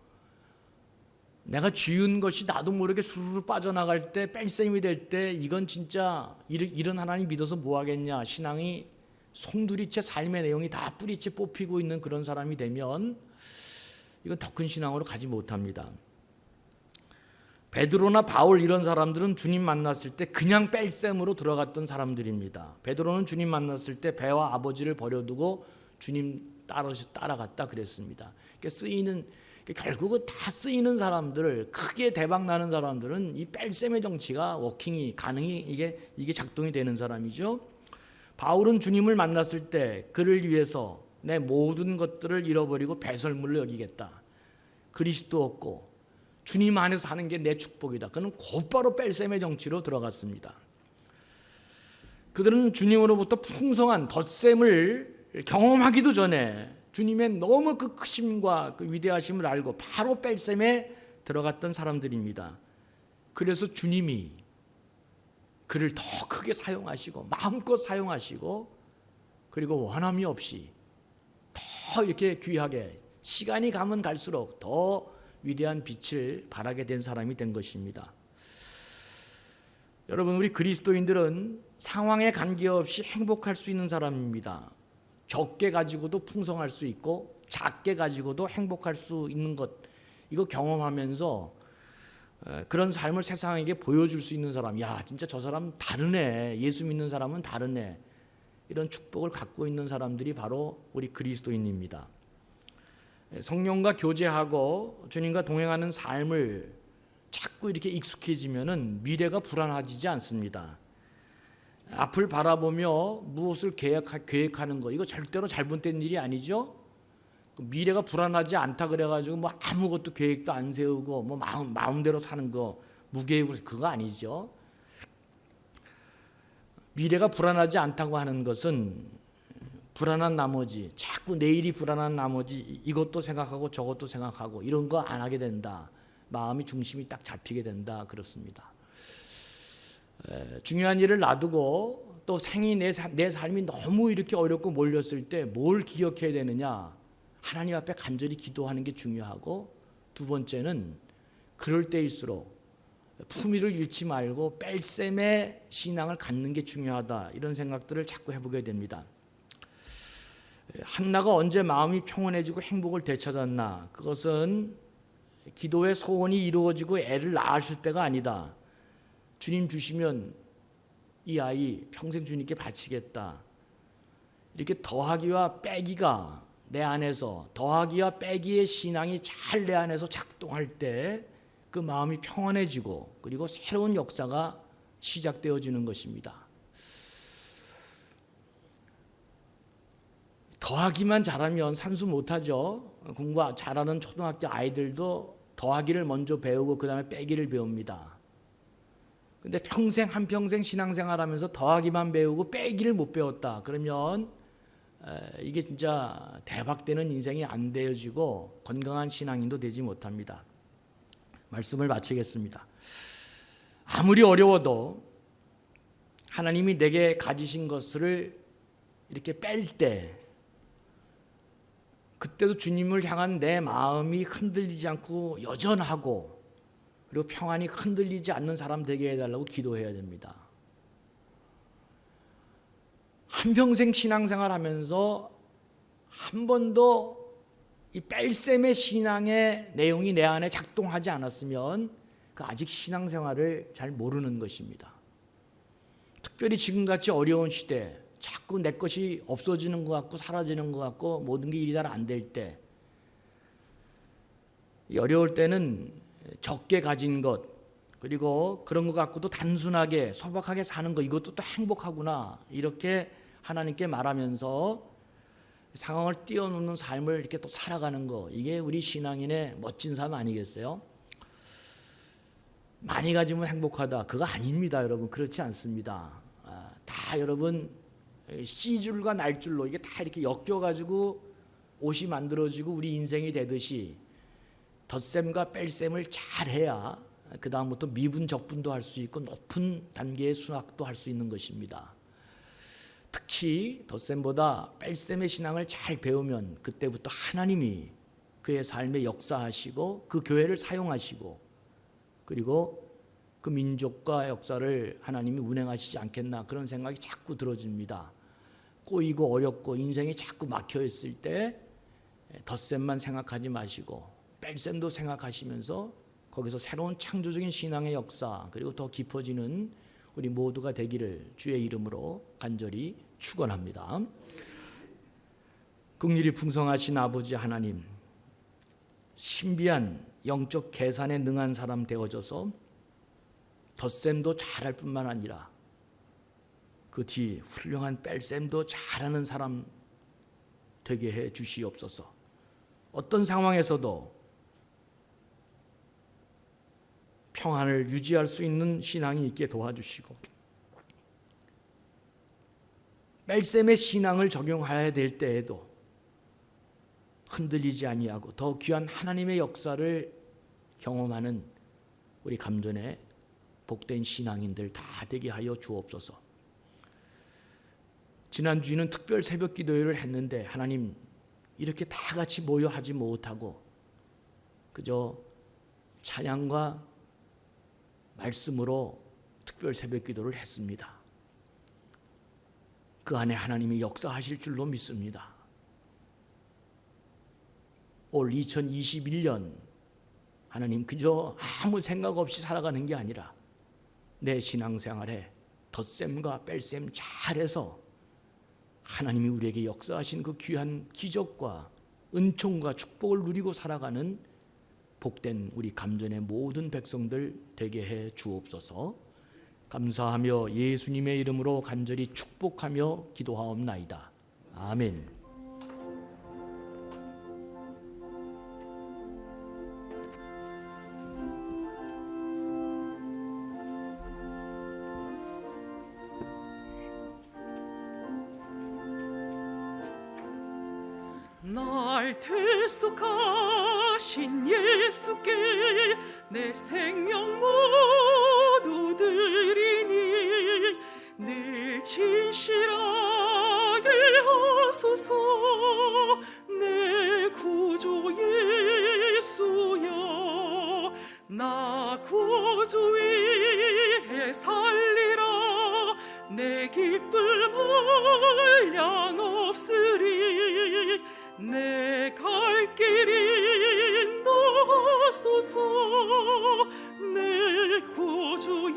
내가 쥐은 것이 나도 모르게 수르르 빠져나갈 때, 뺄셈이 될 때, 이건 진짜 이런 하나님 믿어서 뭐 하겠냐, 신앙이 송두리째 삶의 내용이 다 뿌리째 뽑히고 있는 그런 사람이 되면 이건 더 큰 신앙으로 가지 못합니다. 베드로나 바울, 이런 사람들은 주님 만났을 때 그냥 뺄셈으로 들어갔던 사람들입니다. 베드로는 주님 만났을 때 배와 아버지를 버려두고 주님 따라갔다 그랬습니다. 결국은 다 쓰이는 사람들, 크게 대박 나는 사람들은 이 뺄셈의 정치가 워킹이 가능이 이게 작동이 되는 사람이죠. 바울은 주님을 만났을 때 그를 위해서 내 모든 것들을 잃어버리고 배설물로 여기겠다, 그리스도 없고 주님 안에서 사는 게 내 축복이다, 그는 곧바로 뺄셈의 정치로 들어갔습니다. 그들은 주님으로부터 풍성한 덧셈을 경험하기도 전에 주님의 너무 그 크심과 그 위대하심을 알고 바로 뺄셈에 들어갔던 사람들입니다. 그래서 주님이 그를 더 크게 사용하시고 마음껏 사용하시고, 그리고 원함이 없이 더 이렇게 귀하게 시간이 가면 갈수록 더 위대한 빛을 발하게 된 사람이 된 것입니다. 여러분, 우리 그리스도인들은 상황에 관계없이 행복할 수 있는 사람입니다. 적게 가지고도 풍성할 수 있고 작게 가지고도 행복할 수 있는 것, 이거 경험하면서 그런 삶을 세상에게 보여줄 수 있는 사람, 야 진짜 저 사람 다르네, 예수 믿는 사람은 다르네, 이런 축복을 갖고 있는 사람들이 바로 우리 그리스도인입니다. 성령과 교제하고 주님과 동행하는 삶을 자꾸 이렇게 익숙해지면은 미래가 불안해지지 않습니다. 앞을 바라보며 무엇을 계획하는 거, 이거 절대로 잘못된 일이 아니죠. 미래가 불안하지 않다 그래가지고 뭐 아무것도 계획도 안 세우고 뭐 마음대로 사는 거, 무계획으로, 그거 아니죠. 미래가 불안하지 않다고 하는 것은 불안한 나머지, 자꾸 내일이 불안한 나머지 이것도 생각하고 저것도 생각하고 이런 거 안 하게 된다. 마음이 중심이 딱 잡히게 된다, 그렇습니다. 중요한 일을 놔두고 또 내 삶이 너무 이렇게 어렵고 몰렸을 때 뭘 기억해야 되느냐? 하나님 앞에 간절히 기도하는 게 중요하고, 두 번째는 그럴 때일수록 품위를 잃지 말고 뺄셈의 신앙을 갖는 게 중요하다, 이런 생각들을 자꾸 해보게 됩니다. 한나가 언제 마음이 평온해지고 행복을 되찾았나? 그것은 기도의 소원이 이루어지고 애를 낳았을 때가 아니다. 주님 주시면 이 아이 평생 주님께 바치겠다. 이렇게 더하기와 빼기가 내 안에서, 더하기와 빼기의 신앙이 잘 내 안에서 작동할 때 그 마음이 평안해지고, 그리고 새로운 역사가 시작되어지는 것입니다. 더하기만 잘하면 산수 못하죠. 공부 잘하는 초등학교 아이들도 더하기를 먼저 배우고 그 다음에 빼기를 배웁니다. 근데 한평생 신앙생활하면서 더하기만 배우고 빼기를 못 배웠다, 그러면 이게 진짜 대박되는 인생이 안 되어지고 건강한 신앙인도 되지 못합니다. 말씀을 마치겠습니다. 아무리 어려워도 하나님이 내게 가지신 것을 이렇게 뺄 때, 그때도 주님을 향한 내 마음이 흔들리지 않고 여전하고, 그리고 평안이 흔들리지 않는 사람 되게 해달라고 기도해야 됩니다. 한평생 신앙생활 하면서 한 번도 이 뺄셈의 신앙의 내용이 내 안에 작동하지 않았으면 그 아직 신앙생활을 잘 모르는 것입니다. 특별히 지금같이 어려운 시대, 자꾸 내 것이 없어지는 것 같고 사라지는 것 같고 모든 게 일이 잘 안 될 때, 어려울 때는 적게 가진 것, 그리고 그런 것 갖고도 단순하게 소박하게 사는 것, 이것도 또 행복하구나, 이렇게 하나님께 말하면서 상황을 뛰어넘는 삶을 이렇게 또 살아가는 거, 이게 우리 신앙인의 멋진 삶 아니겠어요? 많이 가지면 행복하다, 그거 아닙니다, 여러분. 그렇지 않습니다. 다 여러분 씨줄과 날줄로 이게 다 이렇게 엮여가지고 옷이 만들어지고 우리 인생이 되듯이 덧셈과 뺄셈을 잘해야 그 다음부터 미분 적분도 할 수 있고 높은 단계의 수학도 할 수 있는 것입니다. 특히 덧셈보다 뺄셈의 신앙을 잘 배우면 그때부터 하나님이 그의 삶에 역사하시고 그 교회를 사용하시고, 그리고 그 민족과 역사를 하나님이 운행하시지 않겠나, 그런 생각이 자꾸 들어집니다. 꼬이고 어렵고 인생이 자꾸 막혀있을 때 덧셈만 생각하지 마시고 뺄셈도 생각하시면서 거기서 새로운 창조적인 신앙의 역사, 그리고 더 깊어지는 우리 모두가 되기를 주의 이름으로 간절히 축원합니다. 긍휼이 풍성하신 아버지 하나님, 신비한 영적 계산에 능한 사람 되어져서 덧셈도 잘할 뿐만 아니라 그 뒤 훌륭한 뺄셈도 잘하는 사람 되게 해 주시옵소서. 어떤 상황에서도 평안을 유지할 수 있는 신앙이 있게 도와주시고, 뺄셈의 신앙을 적용해야 될 때에도 흔들리지 아니하고 더 귀한 하나님의 역사를 경험하는 우리 감전의 복된 신앙인들 다 되게 하여 주옵소서. 지난주에는 특별 새벽 기도회를 했는데 하나님, 이렇게 다 같이 모여 하지 못하고 그저 찬양과 말씀으로 특별 새벽 기도를 했습니다. 그 안에 하나님이 역사하실 줄로 믿습니다. 올 2021년 하나님, 그저 아무 생각 없이 살아가는 게 아니라 내 신앙생활에 덧셈과 뺄셈 잘해서 하나님이 우리에게 역사하신 그 귀한 기적과 은총과 축복을 누리고 살아가는 복된 우리 감전의 모든 백성들 되게 해 주옵소서. 감사하며 예수님의 이름으로 간절히 축복하며 기도하옵나이다. 아멘. 날 대속하신 예수께 내 생명 모두 드리니 늘 진실하게 하소서. 내 구주 예수여, 나 구주 위해 살리라. 내 기쁨을 양없으리. 내 갈 길 인도하소서. 내 구주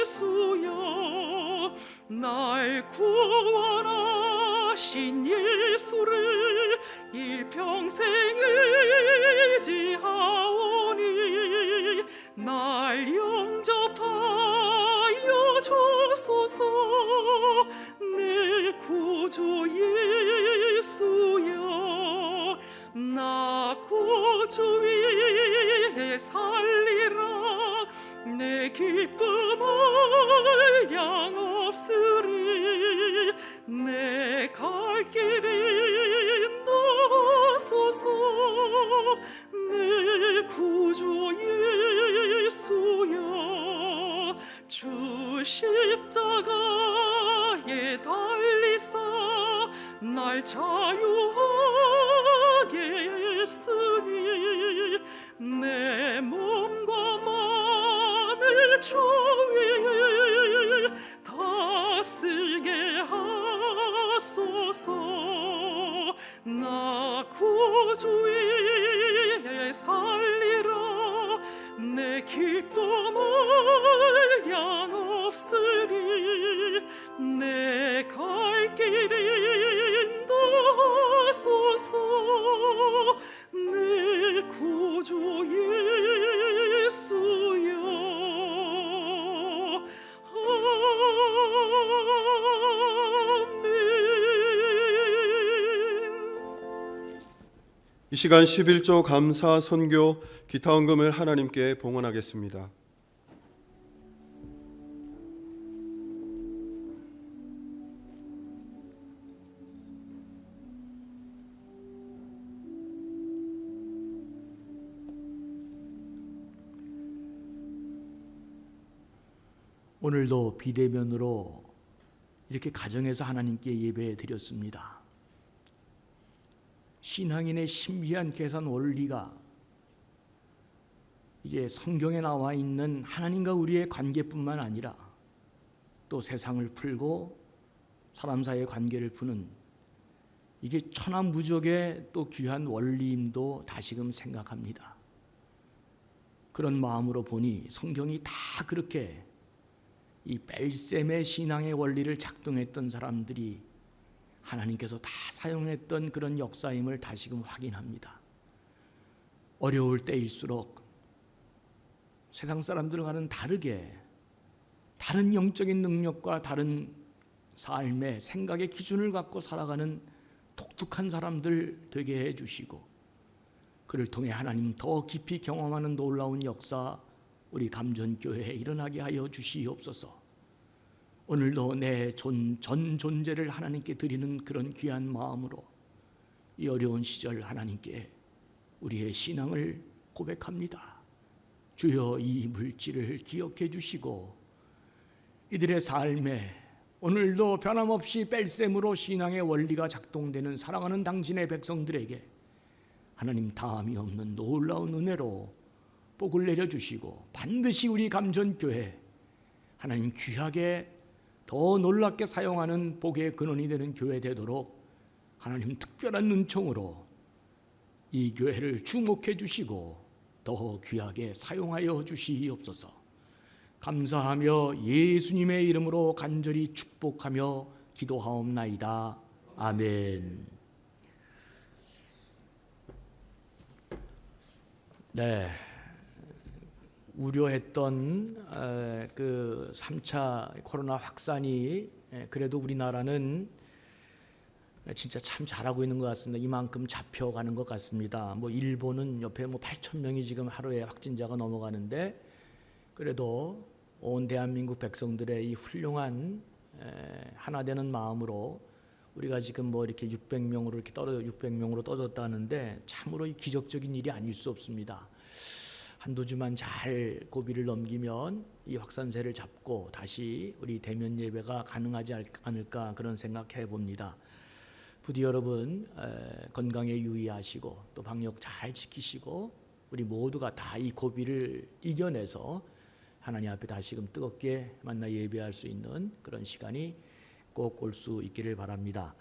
예수여, 날 구원하신 예수를 일평생 의지하오니 날 영접하여 주소서. 내 구주 예수여, 나 구주 위해 살리라. 내 기쁨을 양없으리. 내 갈 길 인도하소서. 내 구주 예수여, 주 십자가에 달리사 날 자유하게 했으니 내 몸과 마음을 주 위에 다스게 하소서. 나 구주 위에 살리라. 내 기쁨을 양없으리. 내 갈 길 인도하소서. 내 구주 예수여. 이 시간 11조 감사 선교 기타 헌금을 하나님께 봉헌하겠습니다. 오늘도 비대면으로 이렇게 가정에서 하나님께 예배 드렸습니다. 신앙인의 신비한 계산 원리가 이게 성경에 나와 있는 하나님과 우리의 관계뿐만 아니라 또 세상을 풀고 사람 사이의 관계를 푸는 이게 천하무적의 또 귀한 원리임도 다시금 생각합니다. 그런 마음으로 보니 성경이 다 그렇게 이 벨셈의 신앙의 원리를 작동했던 사람들이 하나님께서 다 사용했던 그런 역사임을 다시금 확인합니다. 어려울 때일수록 세상 사람들과는 다르게 다른 영적인 능력과 다른 삶의 생각의 기준을 갖고 살아가는 독특한 사람들 되게 해주시고 그를 통해 하나님 더 깊이 경험하는 놀라운 역사 우리 감전교회에 일어나게 하여 주시옵소서. 오늘도 내 전 존재를 하나님께 드리는 그런 귀한 마음으로 이 어려운 시절 하나님께 우리의 신앙을 고백합니다. 주여 이 물질을 기억해 주시고 이들의 삶에 오늘도 변함없이 뺄셈으로 신앙의 원리가 작동되는 사랑하는 당신의 백성들에게 하나님 다함이 없는 놀라운 은혜로 복을 내려주시고 반드시 우리 감전교회 하나님 귀하게 더 놀랍게 사용하는 복의 근원이 되는 교회 되도록 하나님 특별한 은총으로 이 교회를 주목해 주시고 더 귀하게 사용하여 주시옵소서. 감사하며 예수님의 이름으로 간절히 축복하며 기도하옵나이다. 아멘. 네, 우려했던 그 3차 코로나 확산이 그래도 우리나라는 진짜 참 잘하고 있는 것 같습니다. 이만큼 잡혀가는 것 같습니다. 뭐 일본은 옆에 뭐 8천 명이 지금 하루에 확진자가 넘어가는데 그래도 온 대한민국 백성들의 이 훌륭한 하나 되는 마음으로 우리가 지금 뭐 이렇게 600명으로 떨어졌다는데 참으로 기적적인 일이 아닐 수 없습니다. 한두 주만 잘 고비를 넘기면 이 확산세를 잡고 다시 우리 대면 예배가 가능하지 않을까 그런 생각해 봅니다. 부디 여러분 건강에 유의하시고 또 방역 잘 지키시고 우리 모두가 다 이 고비를 이겨내서 하나님 앞에 다시금 뜨겁게 만나 예배할 수 있는 그런 시간이 꼭 올 수 있기를 바랍니다.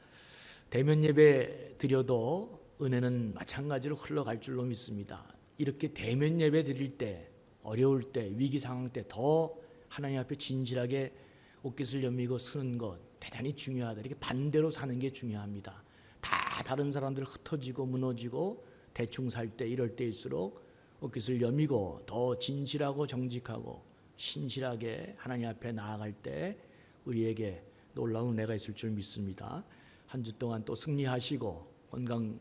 대면 예배 드려도 은혜는 마찬가지로 흘러갈 줄로 믿습니다. 이렇게 대면 예배 드릴 때 어려울 때 위기 상황 때 더 하나님 앞에 진실하게 옷깃을 여미고 서는 것 대단히 중요하다. 이렇게 반대로 사는 게 중요합니다. 다 다른 사람들 흩어지고 무너지고 대충 살 때 이럴 때일수록 옷깃을 여미고 더 진실하고 정직하고 신실하게 하나님 앞에 나아갈 때 우리에게 놀라운 은혜가 있을 줄 믿습니다. 한 주 동안 또 승리하시고 건강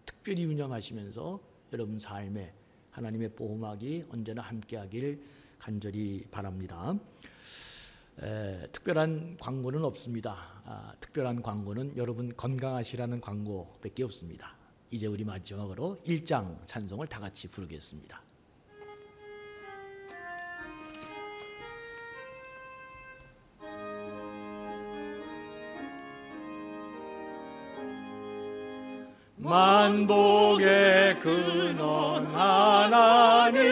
특별히 운영하시면서 여러분 삶에 하나님의 보호막이 언제나 함께하길 간절히 바랍니다. 특별한 광고는 없습니다. 특별한 광고는 여러분 건강하시라는 광고밖에 없습니다. 이제 우리 마지막으로 1장 찬송을 다 같이 부르겠습니다. 만복의 근원 하나님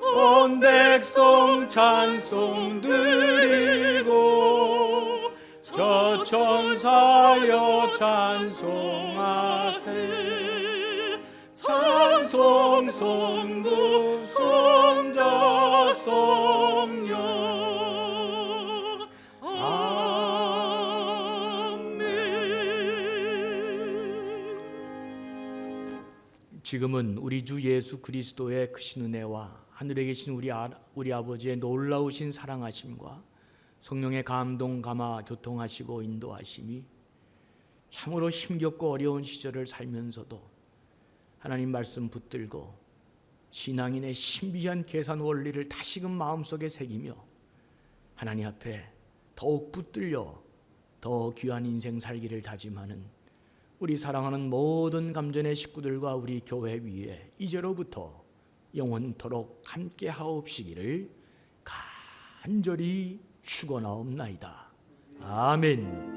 온 백성 찬송 드리고 저 천사여 찬송하세 찬송 성부 성자 성령 지금은 우리 주 예수 그리스도의 크신 은혜와 하늘에 계신 우리 아버지의 놀라우신 사랑하심과 성령의 감동 감화 교통하시고 인도하심이 참으로 힘겹고 어려운 시절을 살면서도 하나님 말씀 붙들고 신앙인의 신비한 계산 원리를 다시금 마음속에 새기며 하나님 앞에 더욱 붙들려 더 귀한 인생 살기를 다짐하는 우리 사랑하는 모든 감전의 식구들과 우리 교회 위에 이제로부터 영원토록 함께 하옵시기를 간절히 축원하옵나이다. 아멘.